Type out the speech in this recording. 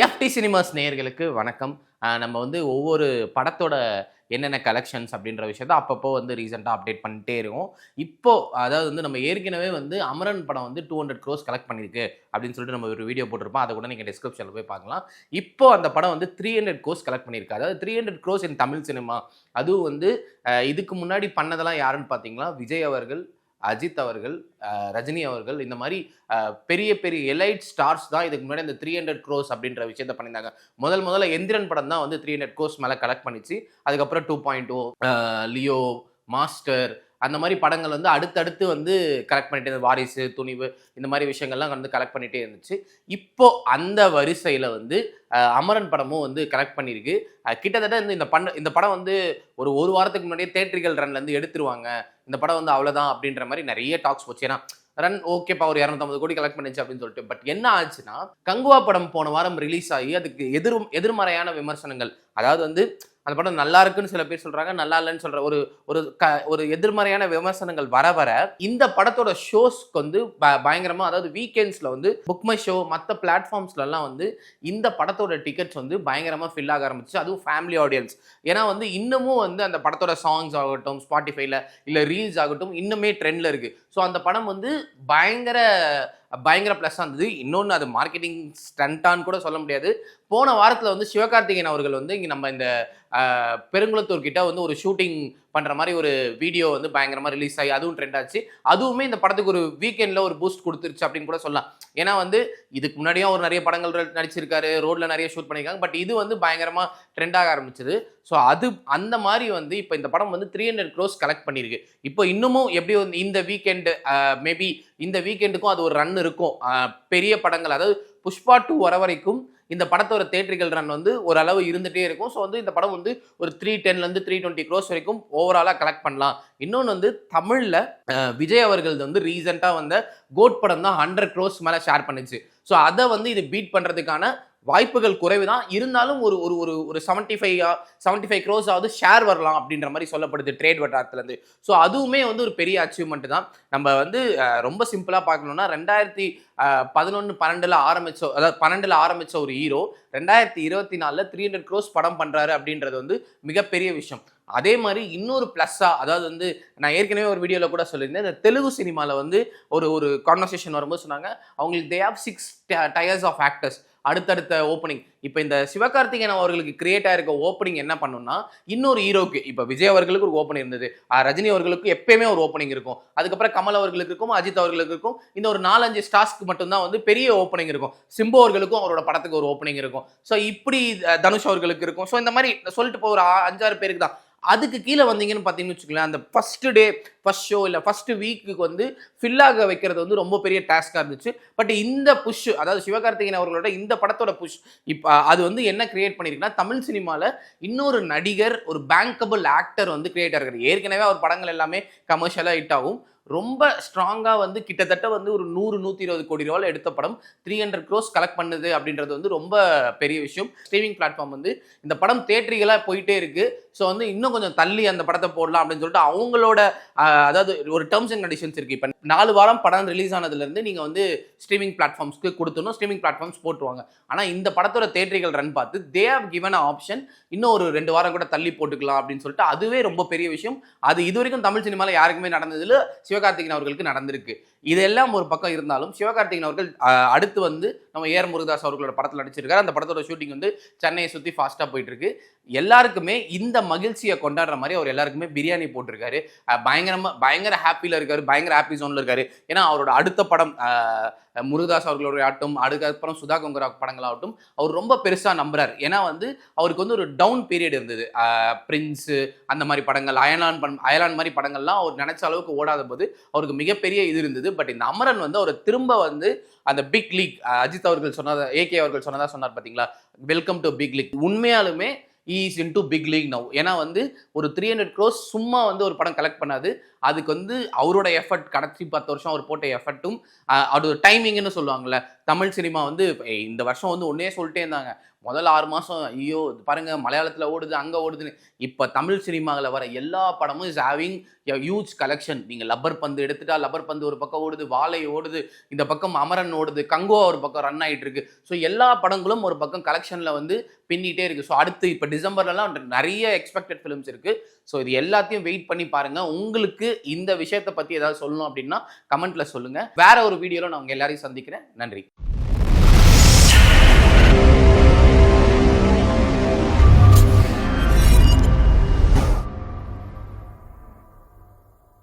FD cinemas நேயர்களுக்கு வணக்கம். நம்ம வந்து ஒவ்வொரு படத்தோட என்னென்ன கலெக்ஷன்ஸ் அப்படின்ற விஷயத்த அப்பப்போ வந்து ரீசெண்டாக அப்டேட் பண்ணிட்டே இருக்கோம். இப்போ அதாவது வந்து நம்ம ஏற்கனவே வந்து அமரன் படம் வந்து 200 க்ரோஸ் கலெக்ட் பண்ணியிருக்கு அப்படின்னு சொல்லிட்டு நம்ம ஒரு வீடியோ போட்டிருப்போம். அதை கூட நீங்கள் டிஸ்கிரிப்ஷனில் போய் பார்க்கலாம். இப்போ அந்த படம் வந்து 300 க்ரோஸ் கலெக்ட் பண்ணியிருக்கு. அதாவது 300 க்ரோஸ் இன் தமிழ் சினிமா. அதுவும் வந்து இதுக்கு முன்னாடி பண்ணதெல்லாம் யாருன்னு பார்த்தீங்கன்னா விஜய் அவர்கள், அஜித் அவர்கள், ரஜினி அவர்கள், இந்த மாதிரி பெரிய பெரிய எலைட் ஸ்டார்ஸ் தான் இதுக்கு முன்னாடி இந்த 300 க்ரோஸ் அப்படின்ற விஷயத்த பண்ணியிருந்தாங்க. முதல்ல எந்திரன் படம் தான் வந்து 300 க்ரோஸ் மேலே கலெக்ட் பண்ணிச்சு. அதுக்கப்புறம் 2.0, லியோ, மாஸ்டர், அந்த மாதிரி படங்கள் வந்து அடுத்தடுத்து வந்து கலெக்ட் பண்ணிட்டே வாரிசு, துணிவு, இந்த மாதிரி விஷயங்கள்லாம் வந்து கலெக்ட் பண்ணிட்டே இருந்துச்சு. இப்போ அந்த வரிசையில் வந்து அமரன் படமும் வந்து கலெக்ட் பண்ணியிருக்கு. கிட்டத்தட்ட இந்த படம் வந்து ஒரு வாரத்துக்கு முன்னாடியே தேட்டரிக்கல் ரன்லேருந்து எடுத்துருவாங்க, இந்த படம் வந்து அவ்வளோதான் அப்படின்ற மாதிரி நிறைய டாக்ஸ் போச்சு. ஏன்னா ரன் ஓகேப்பா ஒரு 250 கோடி கலெக்ட் பண்ணிச்சு அப்படின்னு சொல்லிட்டு. பட் என்ன ஆச்சுன்னா, கங்குவா படம் போன வாரம் ரிலீஸ் ஆகி அதுக்கு எதிர்மறையான விமர்சனங்கள். அதாவது வந்து அந்த படம் நல்லா இருக்குன்னு சில பேர் சொல்றாங்க, நல்லா இல்லைன்னு சொல்ற ஒரு எதிர்மறையான விமர்சனங்கள் வர இந்த படத்தோட ஷோஸ்க்கு வந்து பயங்கரமா, அதாவது வீக்கெண்ட்ஸ்ல வந்து புக் மை ஷோ மற்ற பிளாட்ஃபார்ம்ஸ்ல எல்லாம் வந்து இந்த படத்தோட டிக்கெட்ஸ் வந்து பயங்கரமா ஃபில் ஆக ஆரம்பிச்சு. அதுவும் ஃபேமிலி ஆடியன்ஸ். ஏன்னா வந்து இன்னமும் வந்து அந்த படத்தோட சாங்ஸ் ஆகட்டும், ஸ்பாட்டிஃபைல இல்ல ரீல்ஸ் ஆகட்டும் இன்னுமே ட்ரெண்ட்ல இருக்கு. ஸோ அந்த படம் வந்து பயங்கர ப்ளஸ்ஸாக இருந்தது. இன்னொன்று அது மார்க்கெட்டிங் ஸ்டண்டான்னு கூட சொல்ல முடியாது. போன வாரத்தில் வந்து சிவகார்த்திகேயன் அவர்கள் வந்து இங்கே நம்ம இந்த பெருங்குளத்தூர் கிட்ட வந்து ஒரு ஷூட்டிங் பண்ணுற மாதிரி ஒரு வீடியோ வந்து பயங்கரமாக ரிலீஸ் ஆகி அதுவும் ட்ரெண்ட் ஆச்சு. அதுவுமே இந்த படத்துக்கு ஒரு வீக்கெண்டில் ஒரு பூஸ்ட் கொடுத்துருச்சு அப்படின்னு கூட சொல்லலாம். ஏன்னா வந்து இதுக்கு முன்னாடியும் அவர் நிறைய படங்கள் நடிச்சிருக்காரு, ரோட்ல நிறைய ஷூட் பண்ணியிருக்காங்க. பட் இது வந்து பயங்கரமாக ட்ரெண்டாக ஆரம்பிச்சது. ஸோ அந்த மாதிரி வந்து இப்போ இந்த படம் வந்து 300 க்ரோஸ் கலெக்ட் பண்ணியிருக்கு. இப்போ இன்னமும் எப்படி வந்து இந்த வீக்கெண்டு மேபி இந்த வீக்கெண்டுக்கும் அது ஒரு ரன் இருக்கும். பெரிய படங்கள், அதாவது புஷ்பா 2 வர வரைக்கும் இந்த படத்தோட தேட்டரிக்கல் ரன் வந்து ஓரளவு இருந்துகிட்டே இருக்கும். ஸோ வந்து இந்த படம் வந்து ஒரு 310லேருந்து 320 க்ரோஸ் வரைக்கும் ஓவராலாக கலெக்ட் பண்ணலாம். இன்னொன்று வந்து தமிழில் விஜய் அவர்கள் வந்து ரீசெண்டாக வந்த கோட் படம் தான் 100 க்ரோஸ் மேலே ஷேர் பண்ணிச்சு. ஸோ அதை வந்து இது பீட் பண்ணுறதுக்கான வாய்ப்புகள் குறைவு தான். இருந்தாலும் ஒரு ஒரு ஒரு 75 க்ரோஸ் ஆவது ஷேர் வரலாம் அப்படின்ற மாதிரி சொல்லப்படுது ட்ரேட் வட்டாரத்துலேருந்து. ஸோ அதுவுமே வந்து ஒரு பெரிய அச்சீவ்மெண்ட் தான். நம்ம வந்து ரொம்ப சிம்பிளாக பார்க்கணும்னா 2011, 12 ஆரம்பிச்ச, அதாவது 12 ஆரம்பிச்ச ஒரு ஹீரோ 2024 300 க்ரோஸ் படம் பண்றாரு அப்படின்றது வந்து மிகப்பெரிய விஷயம். அதே மாதிரி இன்னொரு பிளஸ்ஸா, அதாவது வந்து நான் ஏற்கனவே ஒரு வீடியோவில் கூட சொல்லியிருந்தேன், இந்த தெலுங்கு சினிமாவில் வந்து ஒரு கான்வர்சேஷன் வரும்போது சொன்னாங்க, அவங்களுக்கு they have 6 tiers of actors. அடுத்தடுத்த ஓப்பனிங் இப்போ இந்த சிவகார்த்திகேயன் அவர்களுக்கு கிரியேட் ஆயிருக்க ஓப்பனிங் என்ன பண்ணும்னா, இன்னொரு ஹீரோக்கு இப்போ விஜய் அவர்களுக்கு ஒரு ஓப்பனிங் இருந்தது, ரஜினி அவர்களுக்கு எப்பயுமே ஒரு ஓப்பனிங் இருக்கும், அதுக்கப்புறம் கமல் அவர்களுக்கு இருக்கும், அஜித் அவர்களுக்கு இருக்கும், இந்த ஒரு 4-5 ஸ்டார்ஸ்க்கு மட்டும்தான் வந்து பெரிய ஓப்பனிங் இருக்கும். சிம்பு அவர்களுக்கும் அவரோட படத்துக்கு ஒரு ஓப்பனிங் இருக்கும். ஸோ இப்படி தனுஷ் அவர்களுக்கு இருக்கும். ஸோ இந்த மாதிரி சொல்லிட்டு இப்போ ஒரு 5-6 பேருக்கு தான். அதுக்கு கீழே வந்தீங்கன்னு பார்த்தீங்கன்னு வச்சுக்கோங்களேன், அந்த ஃபர்ஸ்ட் ஷோ இல்லை ஃபர்ஸ்ட் வீக்குக்கு வந்து ஃபில் ஆக வைக்கிறது வந்து ரொம்ப பெரிய டாஸ்காக இருந்துச்சு. பட் இந்த புஷ், அதாவது சிவகார்த்திகேயன் அவர்களோட இந்த படத்தோட புஷ் இப்போ அது வந்து என்ன கிரியேட் பண்ணியிருக்குன்னா, தமிழ் சினிமாவில் இன்னொரு நடிகர், ஒரு பேங்கபிள் ஆக்டர் வந்து கிரியேட் ஆகிறார். ஏற்கனவே அவர் படங்கள் எல்லாமே கமர்ஷியலாக ஹிட் ஆகும். ரொம்ப ஸ்ட்ராங்காக வந்து கிட்டத்தட்ட வந்து ஒரு 100-120 கோடி ரூபாயில் எடுத்த படம் 300 க்ரோஸ் கலெக்ட் பண்ணுது அப்படின்றது வந்து ரொம்ப பெரிய விஷயம். ஸ்ட்ரீமிங் பிளாட்ஃபார்ம் வந்து இந்த படம் தேட்டரிகளாக போயிட்டே இருக்கு. ஸோ வந்து இன்னும் கொஞ்சம் தள்ளி அந்த படத்தை போடலாம் அப்படின்னு சொல்லிட்டு அவங்களோட அதாவது ஒரு டேர்ம்ஸ் அண்ட் கண்டிஷன்ஸ் இருக்கு. இப்போ 4 வாரம் படம் ரிலீஸ் ஆனதுலேருந்து நீங்கள் வந்து ஸ்ட்ரீமிங் பிளாட்ஃபார்ம்ஸ்க்கு கொடுத்துணும், ஸ்ட்ரீமிங் பிளாட்ஃபார்ம்ஸ் போட்டுருவாங்க. ஆனால் இந்த படத்தோட தேட்டரிகள் ரன் பார்த்து they have given a option, இன்னும் ஒரு 2 வாரம் கூட தள்ளி போட்டுக்கலாம் அப்படின்னு சொல்லிட்டு. அதுவே ரொம்ப பெரிய விஷயம். அது இது வரைக்கும் தமிழ் சினிமாவில் யாருக்குமே நடந்ததில்லை, சிவகார்த்திகேயன் அவர்களுக்கு நடந்திருக்கு. இதெல்லாம் ஒரு பக்கம் இருந்தாலும் சிவகார்த்திகேயன் அவர்கள் அடுத்து வந்து நம்ம ஏஆர் முருகதாஸ் அவர்களோட படத்தில் நடிச்சிருக்காரு. அந்த படத்தோட ஷூட்டிங் வந்து சென்னையை சுற்றி ஃபாஸ்ட்டாக போயிட்டு இருக்கு. எல்லாருக்குமே இந்த மகிழ்ச்சியை கொண்டாடுற மாதிரி அவர் எல்லாருக்குமே பிரியாணி போட்டிருக்காரு. பயங்கர ஹாப்பியில் இருக்காரு, பயங்கர ஹாப்பி ஜோனில் இருக்காரு. ஏன்னா அவரோட அடுத்த படம் முருகதாஸ் அவர்களோட ஆகட்டும், அதுக்கப்புறம் சுதா கொங்கரா படங்களாகட்டும் அவர் ரொம்ப பெருசாக நம்புறாரு. ஏன்னா வந்து அவருக்கு வந்து ஒரு டவுன் பீரியட் இருந்தது. பிரின்ஸு அந்த மாதிரி படங்கள், அயலான் மாதிரி படங்கள்லாம் அவர் நினைச்ச அளவுக்கு ஓடாத போது அவருக்கு மிகப்பெரிய இது இருந்தது. பட் இந்த அமரன் வந்து அவர் திரும்ப வந்து அந்த பிக் லீக், அஜித் அவர்கள் சொன்னதா, ஏகே அவர்கள் சொன்னதா சொன்னார் பார்த்தீங்களா, வெல்கம் டு பிக் லீக். உண்மையாலுமே is into big league now. ஏன்னா வந்து ஒரு 300 க்ரோஸ் சும்மா வந்து ஒரு படம் கலெக்ட் பண்ணாது. அதுக்கு வந்து அவரோட எஃபர்ட், கடைசி 10 வருஷம் அவர் போட்ட எஃபர்ட்டும், அது டைமிங்னு சொல்லுவாங்கல்ல, தமிழ் சினிமா வந்து இந்த வருஷம் வந்து ஒன்னே சொல்லிட்டே இருந்தாங்க. முதல் 6 மாசம் ஐயோ பாருங்க மலையாளத்துல ஓடுது, அங்க ஓடுதுன்னு. இப்ப தமிழ் சினிமாவில் வர எல்லா படமும் is having a huge collection. நீங்க லப்பர் பந்து எடுத்துட்டா லப்பர் பந்து ஒரு பக்கம் ஓடுது, வாழை ஓடுது, இந்த பக்கம் அமரன் ஓடுது, கங்கோ ஒரு பக்கம் ரன் ஆயிட்டு இருக்கு. ஸோ எல்லா படங்களும் ஒரு பக்கம் கலெக்ஷன்ல வந்து பின்னிட்டே இருக்கு. ஸோ அடுத்து இப்போ டிசம்பர்லலாம் நிறைய எக்ஸ்பெக்டட் ஃபிலிம்ஸ் இருக்கு. ஸோ இது எல்லாத்தையும் வெயிட் பண்ணி பாருங்க. உங்களுக்கு இந்த விஷயத்தை பத்தி ஏதாவது சொல்லணும் அப்படின்னா கமெண்ட்ல சொல்லுங்க. வேற ஒரு வீடியோல நான் உங்க எல்லாரையும் சந்திக்கிறேன். நன்றி.